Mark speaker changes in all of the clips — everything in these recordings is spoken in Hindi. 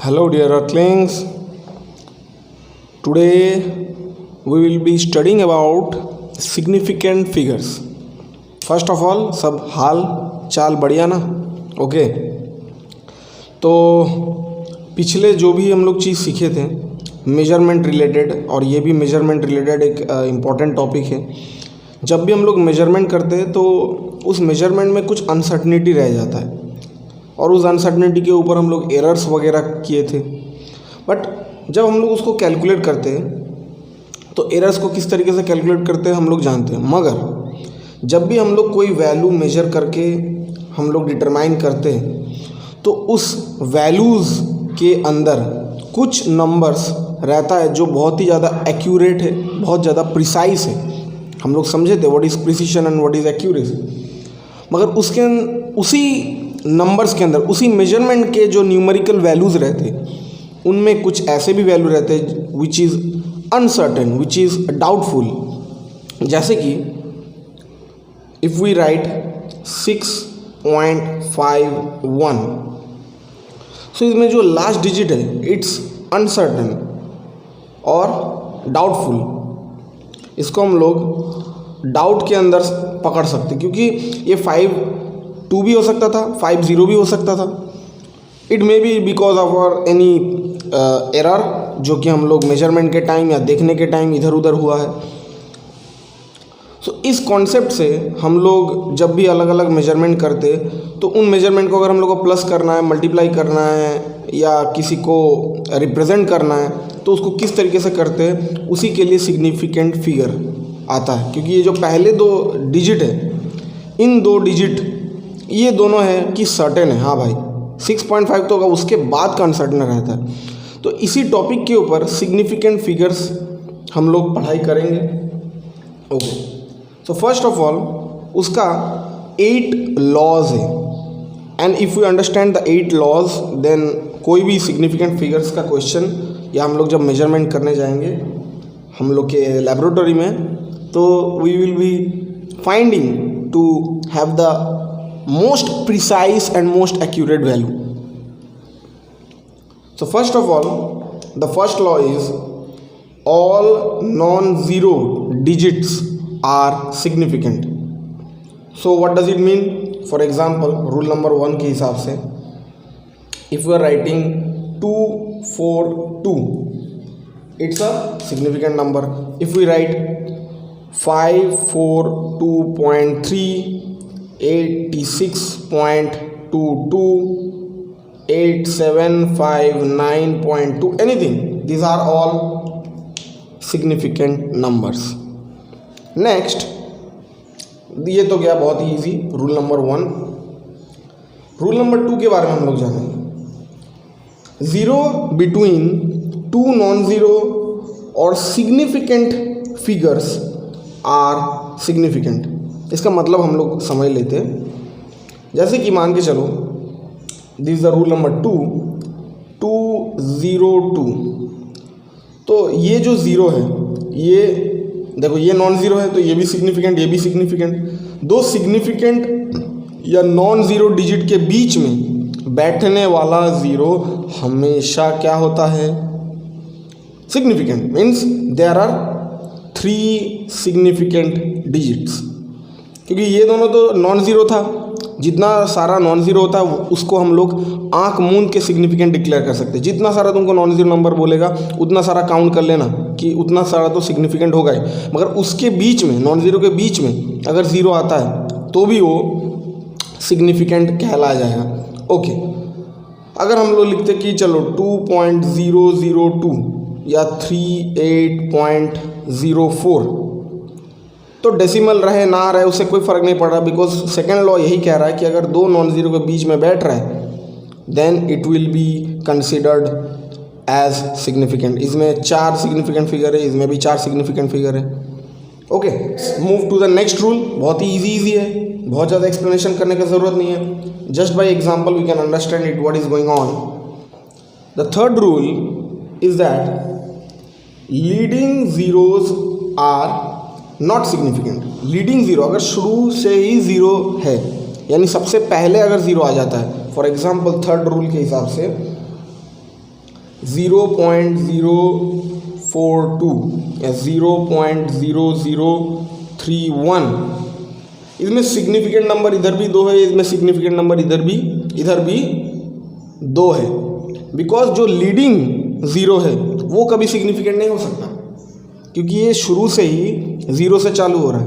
Speaker 1: Hello, dear Earthlings. Today we will be studying about significant figures. First of all, सब हाल चाल बढ़िया ना? ओके. तो पिछले जो भी हम लोग चीज़ सीखे थे मेजरमेंट रिलेटेड, और ये भी मेजरमेंट रिलेटेड एक इम्पॉर्टेंट टॉपिक है. जब भी हम लोग मेजरमेंट करते हैं तो उस मेजरमेंट में कुछ अनसर्टनिटी रह जाता है, और उस अनसर्टनिटी के ऊपर हम लोग एरर्स वगैरह किए थे. बट जब हम लोग उसको कैलकुलेट करते हैं तो एरर्स को किस तरीके से कैलकुलेट करते हैं हम लोग जानते हैं. मगर जब भी हम लोग कोई वैल्यू मेजर करके हम लोग डिटरमाइन करते हैं तो उस वैल्यूज़ के अंदर कुछ नंबर्स रहता है जो बहुत ही ज़्यादा एक्यूरेट है, बहुत ज़्यादा प्रिसाइज है. हम लोग समझे थे what is precision and what is accuracy. मगर उसी नंबर्स के अंदर, उसी मेजरमेंट के जो न्यूमेरिकल वैल्यूज़ रहते उनमें कुछ ऐसे भी वैल्यू रहते हैं which is uncertain, which is doubtful. जैसे कि इफ़ वी राइट 6.51, सो इसमें जो लास्ट डिजिट है इट्स अनसर्टेन और डाउटफुल. इसको हम लोग डाउट के अंदर पकड़ सकते क्योंकि ये 5.2 भी हो सकता था, 5.0 भी हो सकता था. It may be because of और एनी एरर जो कि हम लोग मेजरमेंट के टाइम या देखने के टाइम इधर उधर हुआ है. सो इस कॉन्सेप्ट से हम लोग जब भी अलग अलग मेजरमेंट करते तो उन मेजरमेंट को अगर हम लोग को प्लस करना है, मल्टीप्लाई करना है या किसी को रिप्रेजेंट करना है तो उसको किस तरीके से करते हैं, उसी के लिए सिग्निफिकेंट फिगर आता है. क्योंकि ये जो पहले दो डिजिट है, इन दो डिजिट ये दोनों है कि सर्टेन है. हाँ भाई, 6.5 तो होगा, उसके बाद का अनसर्टेन रहता है. तो इसी टॉपिक के ऊपर सिग्निफिकेंट फिगर्स हम लोग पढ़ाई करेंगे. Okay, so first of all उसका 8 लॉज है. And if you understand the 8 laws then कोई भी सिग्निफिकेंट फिगर्स का क्वेश्चन या हम लोग जब मेजरमेंट करने जाएंगे हम लोग के लेबोरेटरी में तो we will be finding to have the most precise and most accurate value. So first of all, the first law is all non-zero digits are significant. So what does it mean? For example, rule number 1 के हिसाब से if we are writing 242, it's a significant number. If we write 542.3, 86.22, 8759.2, anything, these are all significant numbers. Next, ये तो गया बहुत ही easy, rule number 1. Rule number 2 के बारे में हम लोग जानेंगे. Zero between two non zero और सिग्निफिकेंट फिगर्स आर सिग्निफिकेंट. इसका मतलब हम लोग समझ लेते हैं. जैसे कि मान के चलो this is the rule number 202. तो ये जो ज़ीरो है, ये देखो ये नॉन ज़ीरो है तो ये भी सिग्निफिकेंट, ये भी सिग्निफिकेंट. दो सिग्निफिकेंट या नॉन ज़ीरो डिजिट के बीच में बैठने वाला ज़ीरो हमेशा क्या होता है, significant. Means there are 3 significant digits. क्योंकि ये दोनों तो नॉन ज़ीरो था, जितना सारा नॉन ज़ीरो होता है उसको हम लोग आंख मूंद के सिग्निफिकेंट डिक्लेयर कर सकते हैं. जितना सारा तुमको नॉन ज़ीरो नंबर बोलेगा उतना सारा काउंट कर लेना कि उतना सारा तो सिग्निफिकेंट होगा ही. मगर उसके बीच में, नॉन ज़ीरो के बीच में अगर ज़ीरो आता है तो भी वो सिग्निफिकेंट कहला जाएगा. ओके, अगर हम लोग लिखते कि चलो 2.002 या 38.04 तो डेसिमल रहे ना रहे उससे कोई फ़र्क नहीं पड़ रहा, बिकॉज सेकेंड लॉ यही कह रहा है कि अगर दो नॉन ज़ीरो के बीच में बैठ रहा है then it will be considered as significant. इसमें 4 सिग्निफिकेंट फिगर है, इसमें भी 4 सिग्निफिकेंट फिगर है. Okay, move to the next rule. बहुत ही ईजी है, बहुत ज़्यादा एक्सप्लेनेशन करने की ज़रूरत नहीं है. Just by example we can understand it what is going on. The third rule is that leading zeros are not significant. Leading zero अगर शुरू से ही ज़ीरो है, यानी सबसे पहले अगर ज़ीरो आ जाता है, फॉर एग्जांपल थर्ड रूल के हिसाब से 0.042 या 0.0031, इसमें सिग्निफिकेंट नंबर इधर भी 2 है, इसमें सिग्निफिकेंट नंबर इधर भी 2 है। बिकॉज जो लीडिंग ज़ीरो है वो कभी सिग्निफिकेंट नहीं हो सकता, क्योंकि ये शुरू से ही 0 से चालू हो रहा है।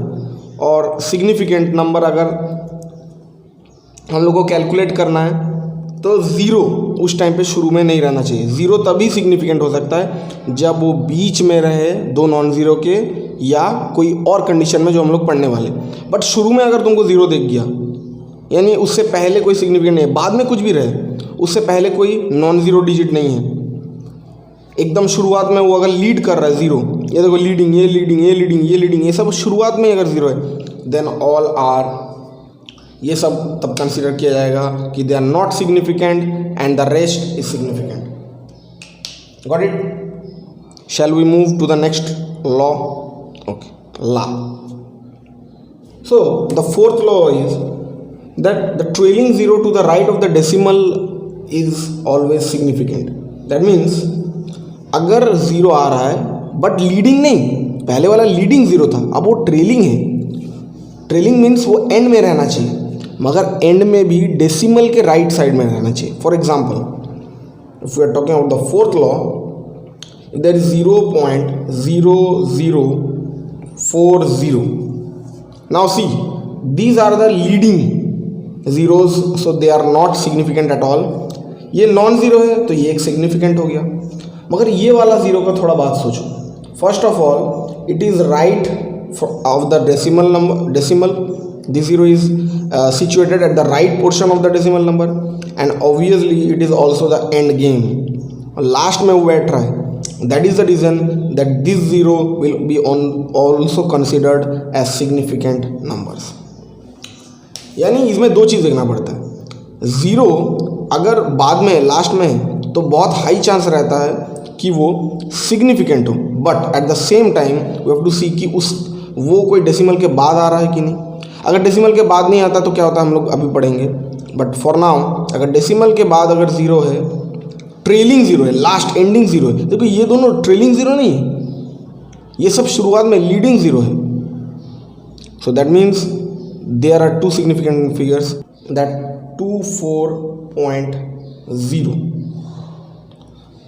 Speaker 1: और सिग्निफिकेंट नंबर अगर हम लोग को कैलकुलेट करना है तो 0 उस टाइम पे शुरू में नहीं रहना चाहिए। 0 तभी सिग्निफिकेंट हो सकता है जब वो बीच में रहे दो नॉन ज़ीरो के, या कोई और कंडीशन में जो हम लोग पढ़ने वाले। बट शुरू में अगर तुमको 0 दिख गया, यानी उससे पहले कोई सिग्निफिकेंट नहीं है, बाद में कुछ भी रहे, उससे पहले कोई नॉन ज़ीरो डिजिट नहीं है, एकदम शुरुआत में वो अगर लीड कर रहा है 0, ये देखो लीडिंग, ये लीडिंग, ये लीडिंग, ये लीडिंग, ये सब शुरुआत में अगर 0 है, देन ऑल आर, ये सब तब कंसिडर किया जाएगा कि they are not significant and the rest is significant. Got it? Shall we move to the next law? Okay, law. So the fourth law is that the trailing 0 to the right of the decimal is always significant. That means अगर 0 आ रहा है बट लीडिंग नहीं, पहले वाला लीडिंग 0 था, अब वो ट्रेलिंग है। ट्रेलिंग मीन्स वो एंड में रहना चाहिए, मगर एंड में भी डेसिमल के राइट साइड में रहना चाहिए। For example, if we are talking about the fourth law, there is 0.0040। Now see, these are the leading zeros, so they are not significant at all. ये नॉन ज़ीरो है तो ये एक सिग्निफिकेंट हो गया, मगर ये वाला 0 का थोड़ा बात सोचो। First of all, it is right of the decimal number, decimal, this 0 is situated at the right portion of the decimal number, and obviously it is also the end game, last में वो बैठ रहा है। that is the reason that this 0 will be also considered as significant numbers। यानी इसमें दो चीज़ देखना पड़ता है। 0 अगर बाद में लास्ट में है तो बहुत हाई चांस रहता है कि वो सिग्निफिकेंट हो, but at the same time we have to see कि वो कोई डेसिमल के बाद आ रहा है कि नहीं। अगर डेसिमल के बाद नहीं आता तो क्या होता है हम लोग अभी पढ़ेंगे, बट फॉर नाउ अगर डेसिमल के बाद अगर 0 है, ट्रेलिंग 0 है, लास्ट एंडिंग 0 है, देखो ये दोनों ट्रेलिंग 0 नहीं है, ये सब शुरुआत में लीडिंग 0 है। So that means there are 2 significant figures, that 24.0।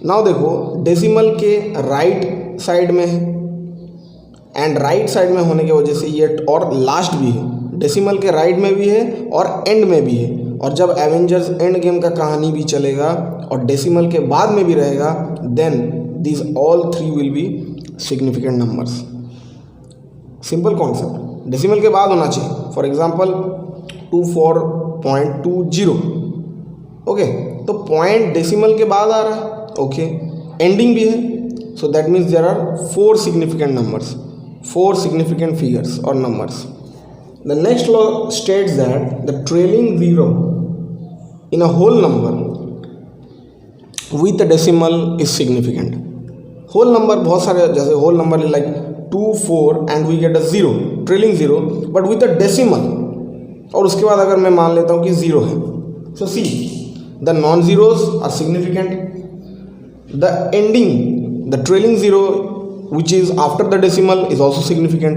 Speaker 1: Now देखो, डेसिमल के राइट साइड में है, एंड राइट साइड में होने की वजह से ये और लास्ट भी है, डेसिमल के राइट में भी है और एंड में भी है। और जब एवेंजर्स एंड गेम का कहानी भी चलेगा और डेसिमल के बाद में भी रहेगा, then this all 3 will be significant numbers. Simple concept, decimal के बाद होना चाहिए। फॉर एग्जांपल 24.20, ओके, तो पॉइंट डेसिमल के बाद आ रहा है, ओके, एंडिंग भी है, so that means there are 4 significant numbers, 4 significant figures or numbers. The next law states that the trailing 0 in a whole number with a decimal is significant. Whole number बहुत सारे, जैसे whole number is like 2, 4 and we get a 0, trailing 0, but with a decimal, और उसके बाद अगर मैं मान लेता हूँ कि 0 है, so see, the non-zeros are significant, the ending, the trailing 0 which is after the decimal is also significant,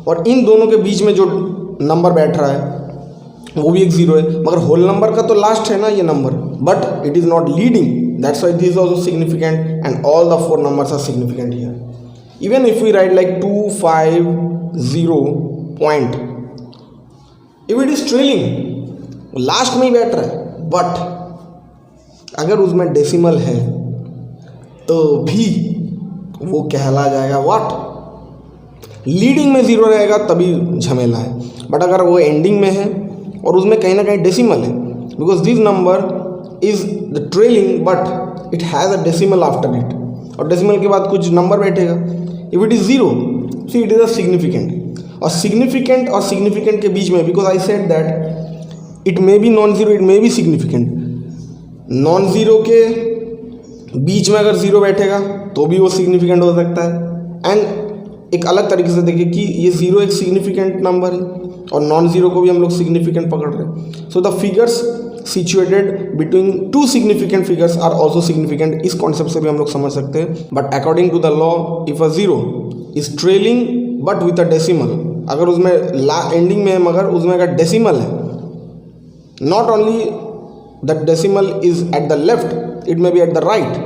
Speaker 1: और इन दोनों के बीच में जो नंबर बैठ रहा है वो भी एक 0 है, मगर होल नंबर का तो लास्ट है ना ये number, but it is not leading, that's why this is also significant and all the 4 numbers are significant here. Even if we write like 250 point, if it is trailing, last में ही बैठ रहा है, बट अगर उसमें डेसिमल है तो भी वो कहला जाएगा व्हाट, लीडिंग में 0 रहेगा तभी झमेला है। बट अगर वो एंडिंग में है और उसमें कहीं ना कहीं डेसिमल है, because this number is the trailing but it has a decimal after it, और डेसिमल के बाद कुछ नंबर बैठेगा, if it is 0 see it is a significant. और सिग्निफिकेंट के बीच में, because I said that it may be non zero, it may be significant, non zero के बीच में अगर 0 बैठेगा तो भी वो सिग्निफिकेंट हो सकता है। एंड एक अलग तरीके से देखिए कि ये 0 एक सिग्निफिकेंट नंबर है और नॉन ज़ीरो को भी हम लोग सिग्निफिकेंट पकड़ रहे हैं। So the figures situated between two significant figures are also significant. इस कॉन्सेप्ट से भी हम लोग समझ सकते हैं। But according to the law, if a zero is trailing but with a decimal, अगर उसमें एंडिंग में है मगर उसमें अगर डेसिमल है, not only that decimal is at the left, it may be at the right,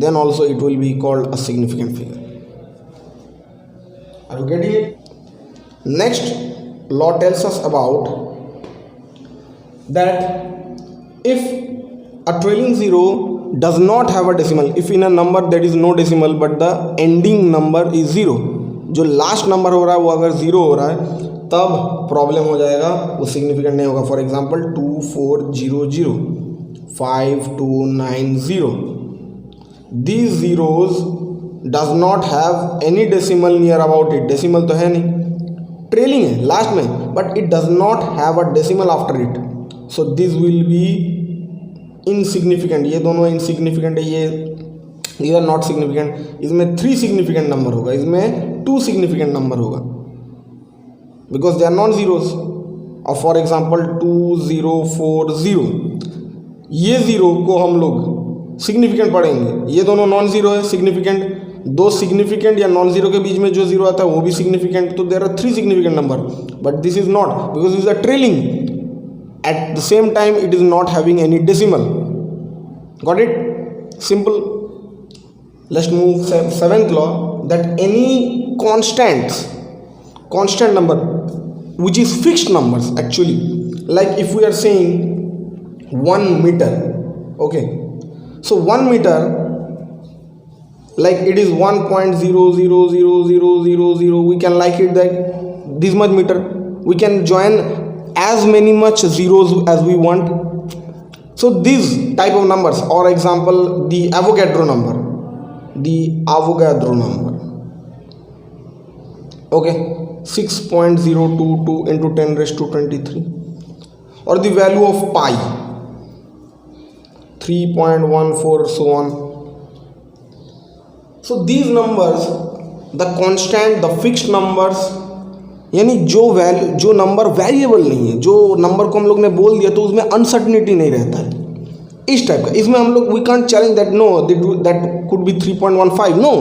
Speaker 1: then also it will be called a significant figure. Are you getting it? Next law tells us about that if a trailing zero does not have a decimal, if in a number there is no decimal but the ending number is zero, जो लास्ट नंबर हो रहा है वो अगर ज़ीरो हो रहा है तब प्रॉब्लम हो जाएगा, वो सिग्निफिकेंट नहीं होगा। For example 2400, 5290, these zeros does not have any decimal near about it, decimal तो है नहीं, ट्रेलिंग है लास्ट में, but it does not have a decimal after it, so this will be insignificant. ये दोनों इनसिग्निफिकेंट है, ये आर नॉट सिग्निफिकेंट। इसमें 3 सिग्निफिकेंट नंबर होगा, इसमें 2 सिग्निफिकेंट नंबर होगा, because they are non zeros. और फॉर एग्जाम्पल 2040, ये ज़ीरो को हम लोग सिग्निफिकेंट पढ़ेंगे, ये दोनों नॉन जीरो है, सिग्निफिकेंट। दो सिग्निफिकेंट या नॉन जीरो के बीच में जो जीरो आता है वो भी सिग्निफिकेंट, तो there are 3 significant number, but this is not, because is a trailing, at the same time it is not having any decimal. Got it? Simple. Let's move seventh law, that any constant number which is fixed numbers actually, like if we are saying 1 meter, okay, so 1 meter, like it is 1.000000, we can like it that this much meter, we can join as many much zeros as we want. So these type of numbers, or example the Avogadro number, okay, 6.022 into 10 raised to 23, or the value of pi 3.14, so on. So these numbers, the constant, the fixed numbers, यानी जो नंबर वेरिएबल नहीं है, जो नंबर को हम लोग ने बोल दिया तो उसमें अनसर्टनिटी नहीं रहता है, इस टाइप का। इसमें हम लोग we can't challenge that no that could be 3.15, no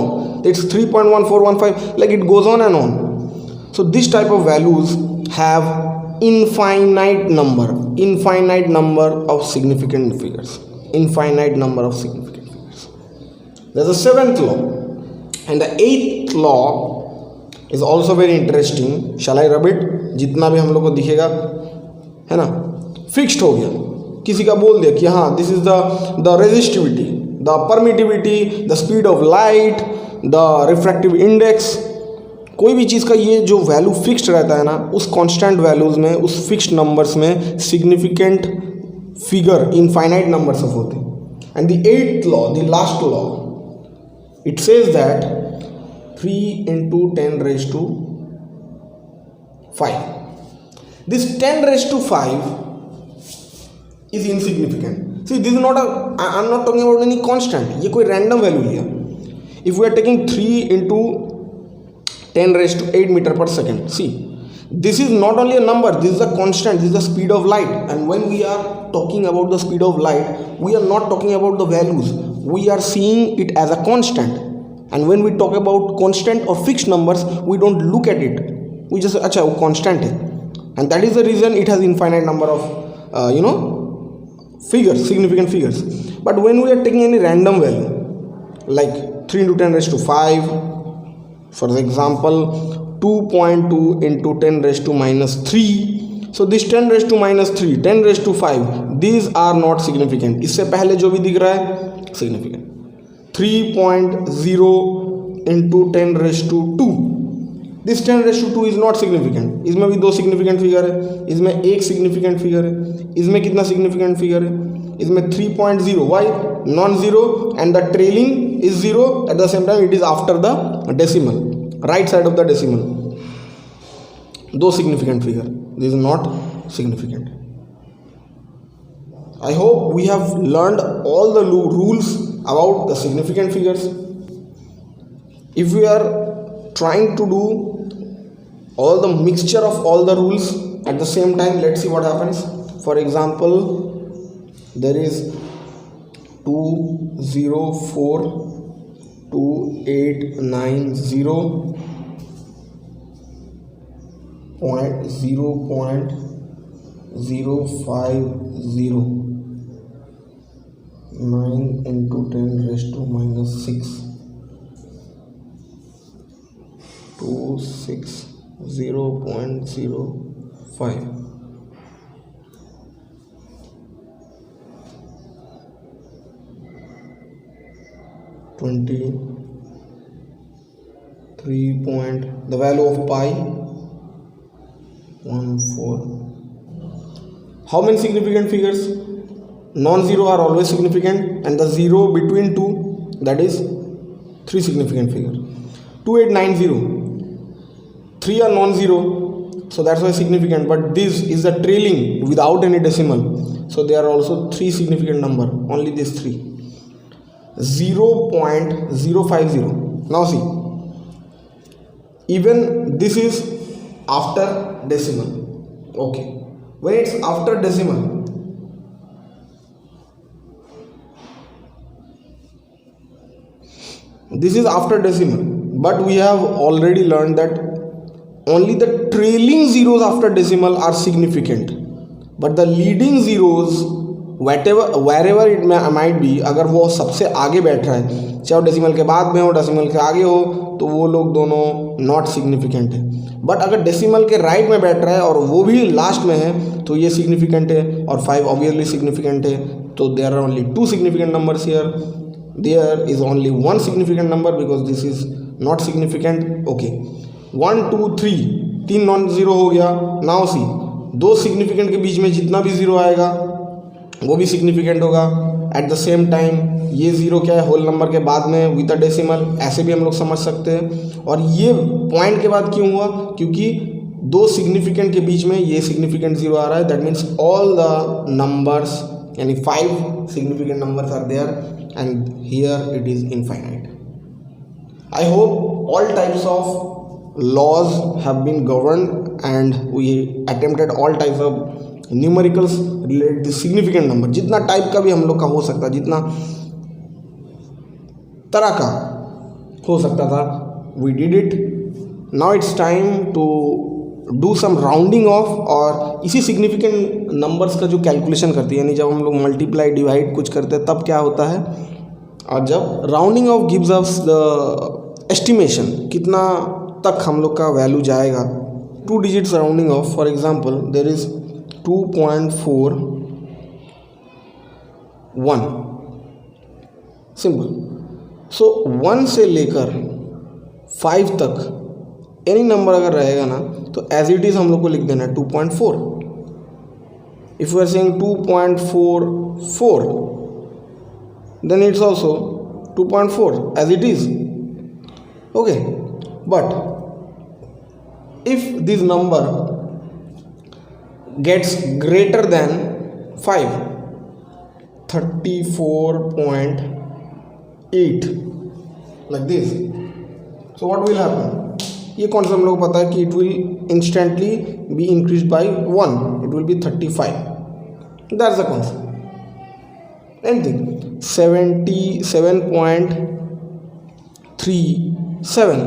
Speaker 1: it's 3.1415, like it goes on and on. So this type of values have infinite number of significant figures, infinite number of significant figures. There's a 7th law, and the 8th law is also very interesting. Shall I rub it? जितना भी हम लोग को दिखेगा है ना, फिक्स्ड हो गया, किसी का बोल दिया कि हाँ this is the resistivity, the permittivity, the speed of light, the refractive index, कोई भी चीज़ का ये जो वैल्यू फिक्स्ड रहता है ना, उस कांस्टेंट वैल्यूज़ में, उस फिक्स्ड नंबर्स में significant figure infinite numbers of होते हैं। And the 8th law, the last law, it says that 3 into 10 raised to 5, this 10 raised to 5 is insignificant. See, this is not I'm not talking about any constant, ये कोई रैंडम वैल्यू लिया। If we are taking 3 into 10 raised to 8 meter per second. See, this is not only a number, this is a constant, this is the speed of light. And when we are talking about the speed of light, we are not talking about the values, we are seeing it as a constant. And when we talk about constant or fixed numbers, we don't look at it, we just say acha wo constant hai, and that is the reason it has infinite number of figures, significant figures. But when we are taking any random value like 3 into 10 raised to 5, for example 2.2 into 10 raised to minus 3, so this 10 raised to minus 3, 10 raised to 5, these are not significant. इससे पहले जो भी दिख रहा है significant. 3.0 into 10 raised to 2, this 10 raised to 2 is not significant. इसमें भी 2 significant फिगर है, इसमें 1 significant फिगर है, इसमें कितना significant फिगर है, इसमें 3.0, why non zero, and the trailing is 0, at the same time it is after the decimal, right side of the decimal, 2 significant figure, this is not significant. I hope we have learned all the rules about the significant figures. If we are trying to do all the mixture of all the rules at the same time, let's see what happens. For example, there is 2042890.0.050 9 into 10 raised to minus 6 to 0.05. The value of pi 1/4. How many significant figures? Non-zero are always significant, and the zero between two, that is 3 significant figures. 2890, 3 are non-zero, so that's why significant, but this is the trailing without any decimal, so they are also 3 significant number, only these 3. 0.050. Now see, even this is after decimal. Okay, when it's after decimal, this is after decimal, but we have already learned that only the trailing zeros after decimal are significant, but the leading zeros wherever it might be, अगर वो सबसे आगे बैठ रहा है, चाहे वो डेसिमल के बाद में हो, डेसिमल के आगे हो, तो वो लोग दोनों नॉट सिग्निफिकेंट है. बट अगर डेसिमल के राइट में बैठ रहा है और वो भी लास्ट में है, तो ये सिग्निफिकेंट है, और 5 ऑब्वियसली सिग्निफिकेंट है. तो there are only 2 significant numbers here. There is only 1 significant number because this is not significant. Okay, 1 2 3 3 non zero हो गया. नाउ सी, 2 सिग्निफिकेंट के बीच में जितना भी ज़ीरो आएगा वो भी सिग्निफिकेंट होगा. एट द सेम टाइम ये ज़ीरो क्या है, होल नंबर के बाद में विद अ डेसिमल, ऐसे भी हम लोग समझ सकते हैं. और ये पॉइंट के बाद क्यों हुआ, क्योंकि 2 सिग्निफिकेंट के बीच में ये सिग्निफिकेंट ज़ीरो आ रहा है. That means all the numbers, यानी 5 significant numbers are there, and here it is infinite. I hope all types of laws have been governed, and we attempted all types of numericals related to significant number. जितना टाइप का भी हम लोग का हो सकता, जितना तरह का हो सकता था, we did it. Now it's time to do some rounding off. और इसी सिग्निफिकेंट नंबर्स का जो कैलकुलेशन करती है, यानी जब हम लोग मल्टीप्लाई डिवाइड कुछ करते हैं तब क्या होता है, और जब rounding off gives us the estimation, कितना तक हम लोग का वैल्यू जाएगा. 2 digits rounding off. For example, there is 2.41 simple. सो 1 से लेकर 5 तक एनी नंबर अगर रहेगा ना, तो एज इट इज़ हम लोग को लिख देना है 2.4. If you are saying 2.44, then it's also 2.4 as it is. Okay, but if this number gets greater than 5, 34.8 like this, so what will happen. ये कौन सा हम लोग पता है कि it will instantly be increase by 1, it will be 35. That's the concept. Anything 77.37.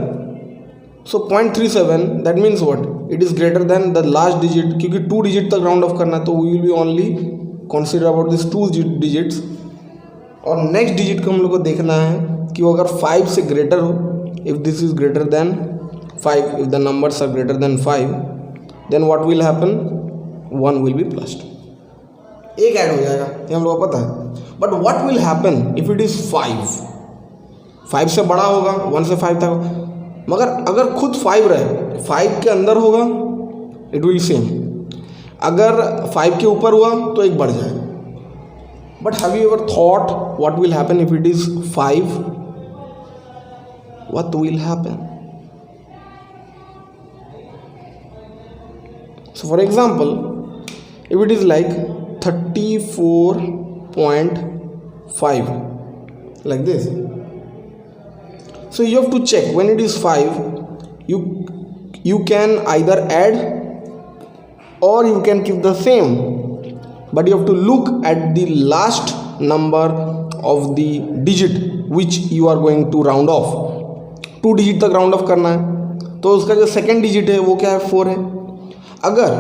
Speaker 1: So 0.37, that means what, it is greater than the last digit, क्योंकि 2 डिजिट तक राउंड ऑफ करना है, तो we will be only consider about this 2 digits. और नेक्स्ट डिजिट को हम लोग को देखना है कि वो अगर 5 से ग्रेटर हो. If this is greater than 5, if the numbers are greater than 5, then what will happen, 1 will be plused. एक ऐड हो जाएगा, ये हम लोग को पता है. But what will happen if it is 5 से बड़ा होगा, 1 से 5 तक. मगर अगर खुद 5 रहे, 5 के अंदर होगा, it will सेम. अगर 5 के ऊपर हुआ तो एक बढ़ जाएगा. But have you ever thought what will happen if it is 5? What will happen? So for example, if it is like 34.5 like this, so you have to check when it is 5, you can either add or you can keep the same. but you have to look at the last number of the digit which you are going to round off. 2 digit तक राउंड ऑफ करना है, तो उसका जो सेकेंड डिजिट है वो क्या है, 4 है. अगर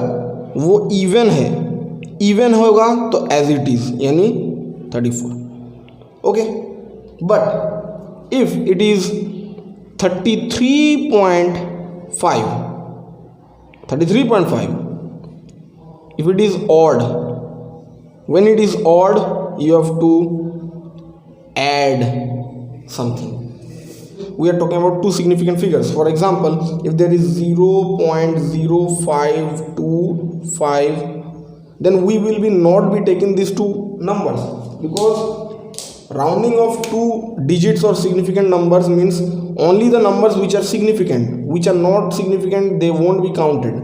Speaker 1: वो इवन होगा तो एज इट इज यानी 34. Okay, but if it is 33.5, if it is odd, when it is odd you have to add something. We are talking about two significant figures. For example, if there is 0.0525, then we will be not be taking these two numbers, because rounding of two digits or significant numbers means only the numbers which are significant. Which are not significant, they won't be counted.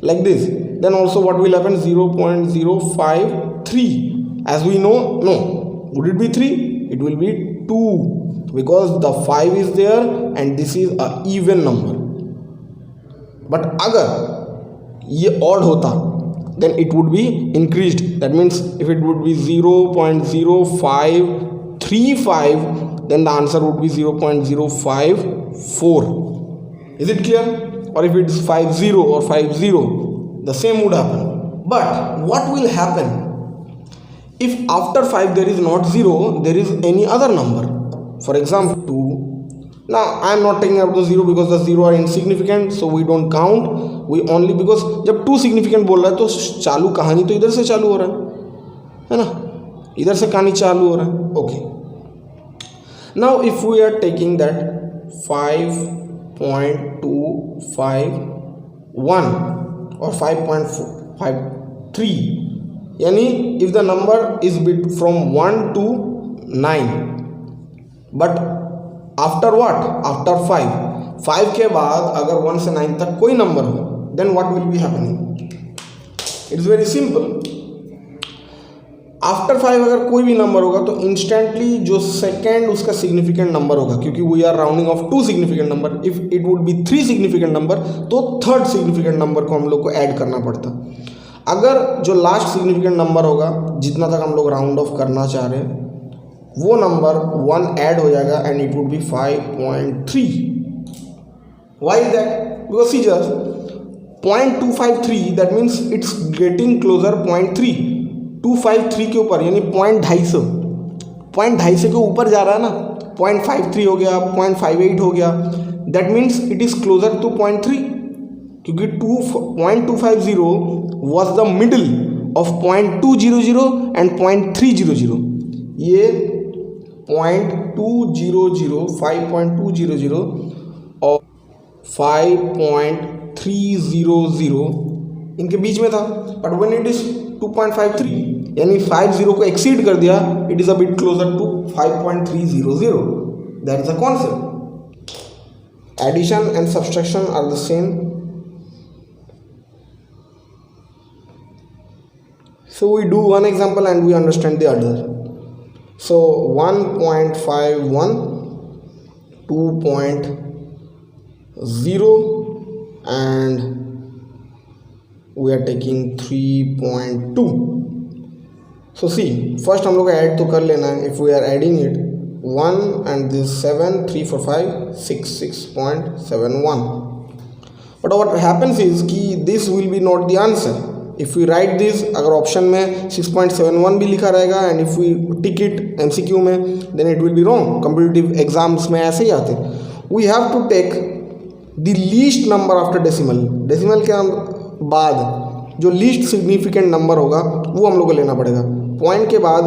Speaker 1: Like this. Then also what will happen, 0.053, as we know, no, would it be 3? It will be 2, because the 5 is there and this is a even number. But agar ye odd hota, then it would be increased. That means if it would be 0.0535, then the answer would be 0.054. Is it clear? Or if it is 50 or 50, the same would happen. But what will happen if after 5 there is not 0, there is any other number? For example 2. Now I am not taking out the 0 because the 0 are insignificant, so we don't count. We only, because जब 2 significant बोल रहा है तो चालू कहानी तो इधर से चालू हो रहा है ना, इधर से कहानी चालू हो रहा है. Okay, now if we are taking that 5.251 or 5.53, यानी if the number is bit from 1 to 9, but after what, after 5 के बाद अगर 1 से 9 तक कोई नंबर हो, then what will be happening? It's very simple. After 5 अगर कोई भी नंबर होगा तो इंस्टेंटली जो सेकेंड उसका सिग्निफिकेंट नंबर होगा, क्योंकि we are rounding off 2 significant number. If it would be 3 significant number तो थर्ड सिग्निफिकेंट नंबर को हम लोग को ऐड करना पड़ता. अगर जो लास्ट सिग्निफिकेंट नंबर होगा, जितना तक हम लोग राउंड ऑफ करना चाह रहे हैं, वो नंबर 1 ऐड हो जाएगा and it would be 5.3. Why is that? Because see just 0.253, that means it's getting closer 0.3. 253 के ऊपर यानी 0.250 के ऊपर जा रहा है ना. 0.53 हो गया, 0.58 हो गया, that means it is closer to 0.3, क्योंकि 0.250 was the middle of 0.200 and 0.300. ये 0.200, 5.200 और 5.300 इनके बीच में था. बट व्हेन इट इज 2.53 यानी 50 को एक्सीड कर दिया, it is a bit closer to 5.300. That is a concept. Addition and subtraction are the same. So we do one example and we understand the other. So 1.51, 2.0 and we are taking 3.2. So see, first हम लोग ऐड तो कर लेना है. If we are adding it 1 and this 7, 3, 4, 5, 6.71. But what happens is कि this will be not the answer. If we write this, अगर ऑप्शन में 6.71 भी लिखा रहेगा and if we tick it MCQ में, then it will be wrong. Competitive exams में ऐसे ही आते. We have to take the least number after decimal. Decimal के बाद जो लीस्ट सिग्निफिकेंट नंबर होगा वो हम लोग को लेना पड़ेगा. पॉइंट के बाद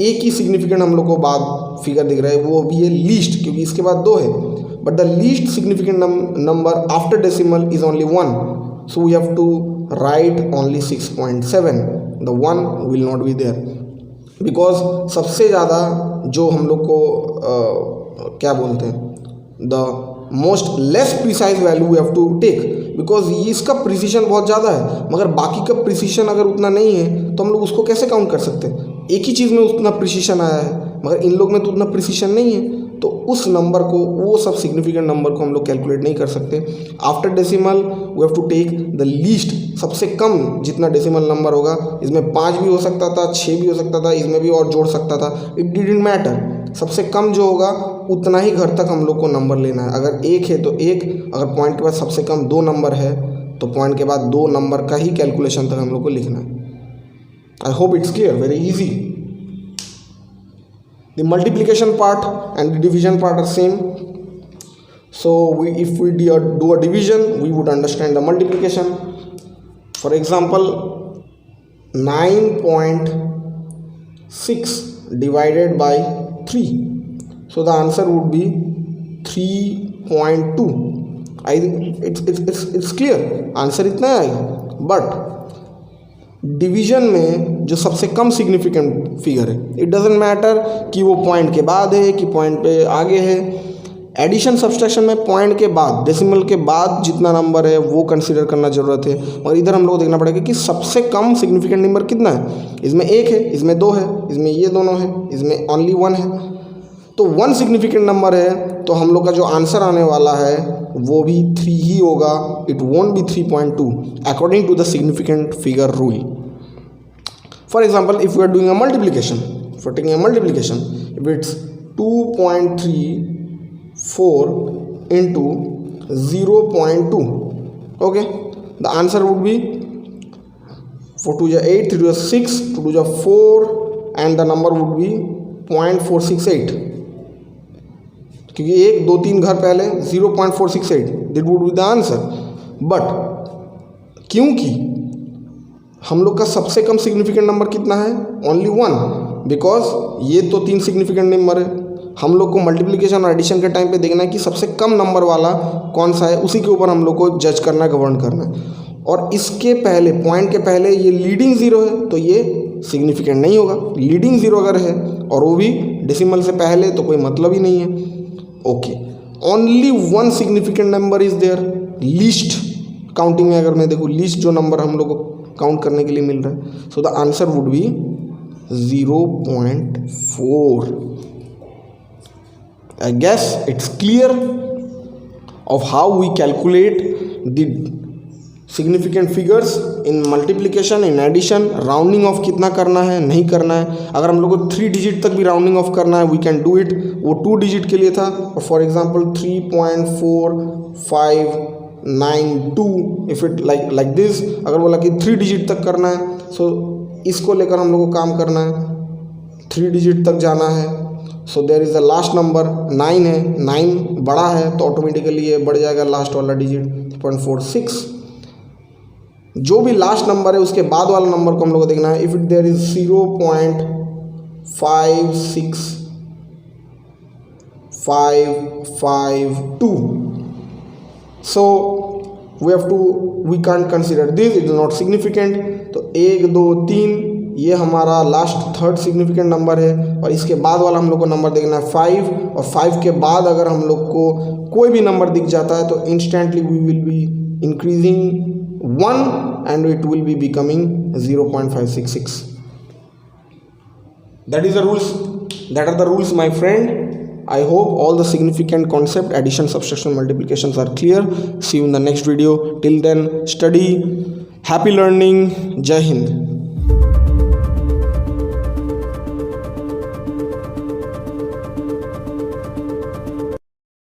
Speaker 1: एक ही सिग्निफिकेंट हम लोग को बाद फिगर दिख रहा है, वो भी है लीस्ट, क्योंकि इसके बाद 2 है. But the least significant number after decimal is only 1. So we have to write only 6.7. The 1 will not be there because सबसे ज़्यादा जो हम लोग को क्या बोलते हैं, the most less precise value we have to take, because इसका प्रिसीशन बहुत ज़्यादा है, मगर बाकी का प्रिसीशन अगर उतना नहीं है तो हम लोग उसको कैसे काउंट कर सकते हैं. एक ही चीज़ में उतना प्रिसीशन आया है मगर इन लोग में तो उतना प्रिसीशन नहीं है, तो उस नंबर को, वो सब सिग्निफिकेंट नंबर को हम लोग कैलकुलेट नहीं कर सकते। After decimal we have to take the least, सबसे कम जितना डेसिमल नंबर होगा, इसमें 5 भी हो सकता था, 6 भी हो सकता था, इसमें भी और जोड़ सकता था, इट डिडंट मैटर। सबसे कम जो होगा उतना ही घर तक हम लोग को नंबर लेना है। अगर 1 है तो 1, अगर पॉइंट के बाद सबसे कम 2 नंबर है तो पॉइंट के बाद 2 नंबर का ही कैलकुलेशन तक हम लोग को लिखना है। I hope it's clear, very easy. The multiplication part and the division part are same. So if we do a division, we would understand the multiplication. For example, 9.6 divided by 3. So the answer would be 3.2. It's clear, answer इतना आएगा। बट डिवीजन में जो सबसे कम सिग्निफिकेंट फिगर है, इट डजेंट मैटर कि वो पॉइंट के बाद है कि पॉइंट पे आगे है। एडिशन सब्सट्रैक्शन में पॉइंट के बाद, डेसिमल के बाद जितना नंबर है वो कंसीडर करना ज़रूरत है। और इधर हम लोग देखना पड़ेगा कि सबसे कम सिग्निफिकेंट नंबर कितना है। इसमें 1 है, इसमें 2 है, इसमें ये दोनों है, इसमें ओनली 1 है। तो 1 सिग्निफिकेंट नंबर है तो हम लोग का जो आंसर आने वाला है वो भी 3 ही होगा। It won't be 3.2 according to the significant figure rule. For example, if we are doing a multiplication, for taking a multiplication, if it's 2.34 into 0.2, okay, the answer would be 4 2 8, 3 2 6, 2 2 4, and the number would be 0.468, क्योंकि 1 2 3 घर पहले 0.468, that would be the answer. But क्योंकि हम लोग का सबसे कम सिग्निफिकेंट नंबर कितना है, ओनली 1, बिकॉज ये तो 3 सिग्निफिकेंट नंबर है। हम लोग को मल्टीप्लिकेशन और एडिशन के टाइम पे देखना है कि सबसे कम नंबर वाला कौन सा है, उसी के ऊपर हम लोग को जज करना है, गवर्न करना है। और इसके पहले, पॉइंट के पहले ये लीडिंग 0 है तो ये सिग्निफिकेंट नहीं होगा। लीडिंग 0 अगर है और वो भी डेसिमल से पहले तो कोई मतलब ही नहीं है। Okay, only 1 significant number is there. Least counting में अगर मैं देखूँ, लीस्ट जो नंबर हम लोग को काउंट करने के लिए मिल रहा है, so the answer would be 0.4। I guess it's clear of how we calculate the significant figures in multiplication, in addition, rounding off कितना करना है, नहीं करना है। अगर हम लोग को 3 डिजिट तक भी राउंडिंग ऑफ करना है, we can do it। वो 2 डिजिट के लिए था। और for example 3.4592, if it like this, अगर बोला कि 3 डिजिट तक करना है, सो इसको लेकर हम लोग को काम करना है, 3 डिजिट तक जाना है। So there is the last number 9 है, 9 बड़ा है तो ऑटोमेटिकली ये बढ़ जाएगा लास्ट वाला डिजिट 0.46। जो भी लास्ट नंबर है उसके बाद वाला नंबर को हम लोग को देखना है। If it there is 0.56552, so we can't consider this, it is not significant. तो 1 2 3 ये हमारा लास्ट थर्ड सिग्निफिकेंट नंबर है। और इसके बाद वाला हम लोग को नंबर देखना है 5, और 5 के बाद अगर हम लोग को कोई भी नंबर दिख जाता है तो instantly we will be increasing 1 and it will be becoming 0.566। That is the rules, that are the rules my friend. I hope all the significant concept, addition, subtraction, multiplications are clear. See you in the next video. Till then, study. Happy learning. Jai Hind.